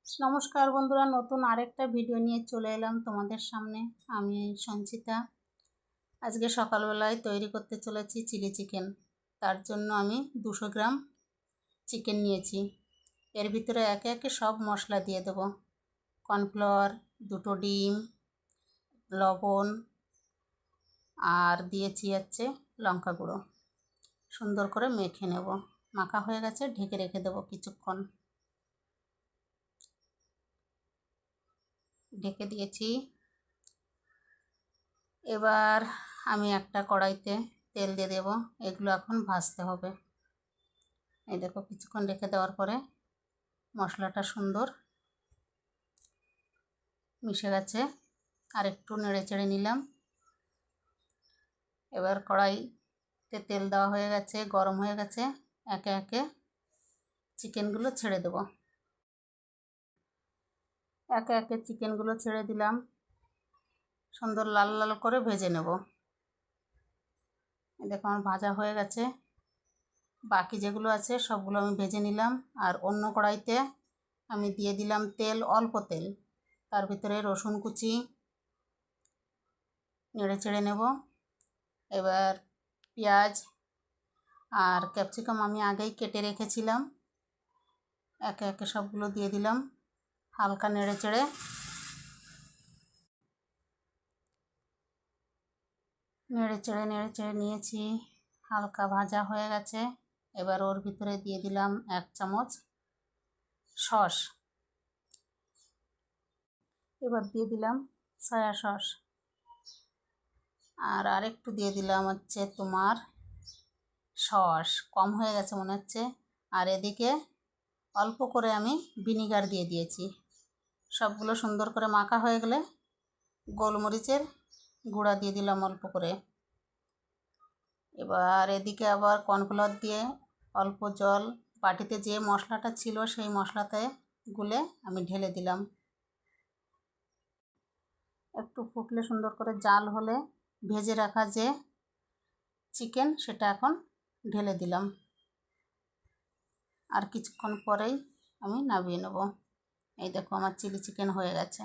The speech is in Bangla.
নমস্কার বন্ধুরা, নতুন আরেকটা ভিডিও নিয়ে চলে এলাম তোমাদের সামনে। আমি সঞ্চিতা। আজকে সকালবেলায় তৈরি করতে চলেছি চিলি চিকেন। তার জন্য আমি 200 গ্রাম চিকেন নিয়েছি। এর ভিতরে একে একে সব মশলা দিয়ে দেবো। কর্নফ্লাওয়ার, 2টো ডিম, লবণ, আর দিয়েছি হচ্ছে লঙ্কা গুঁড়ো। সুন্দর করে মেখে নেব। মাখা হয়ে গেছে, ঢেকে রেখে দেবো কিছুক্ষণ। ঢেকে দিয়েছি। এবার আমি একটা কড়াইতে তেল দিয়ে দেব। এগুলো এখন ভাজতে হবে। এই দেখো, কিছুক্ষণ রেখে দেওয়ার পরে মশলাটা সুন্দর মিশে গেছে। আর একটু নেড়ে চেড়ে নিলাম। এবার কড়াইতে তেল দেওয়া হয়ে গেছে, গরম হয়ে গেছে। একে একে চিকেনগুলো ছেড়ে দেব। একে একে চিকেনগুলো ছেড়ে দিলাম। সুন্দর লাল লাল করে ভেজে নেব। দেখো, আমার ভাজা হয়ে গেছে। বাকি যেগুলো আছে সবগুলো আমি ভেজে নিলাম। আর অন্য কড়াইতে আমি দিয়ে দিলাম তেল, অল্প তেল। তার ভিতরে রসুন কুচি নেড়ে চেড়ে নেব। এবার পেঁয়াজ আর ক্যাপসিকাম আমি আগেই কেটে রেখেছিলাম। একে একে সবগুলো দিয়ে দিলাম। হালকা নেড়ে চেড়ে নিয়েছি। হালকা ভাজা হয়ে গেছে। এবার ওর ভিতরে দিয়ে দিলাম 1 চামচ সস। এবার দিয়ে দিলাম সয়া সস। আর আরেকটু দিয়ে দিলাম হচ্ছে তোমার সস। কম হয়ে গেছে মনে হচ্ছে। আর এদিকে অল্প করে আমি ভিনিগার দিয়ে দিয়েছি। সবগুলো সুন্দর করে মাখা হয়ে গেলে গোলমরিচের গুঁড়া দিয়ে দিলাম অল্প করে। এবার এদিকে আবার কর্নফ্লাওয়ার দিয়ে অল্প জল, বাটিতে যে মশলাটা ছিল সেই মশলাতে গুলে আমি ঢেলে দিলাম। একটু ফুটলে, সুন্দর করে জাল হলে ভেজে রাখা যে চিকেন সেটা এখন ঢেলে দিলাম। আর কিছুক্ষণ পরেই আমি নামিয়ে নেব। এই দেখো, আমার চিলি চিকেন হয়ে গেছে।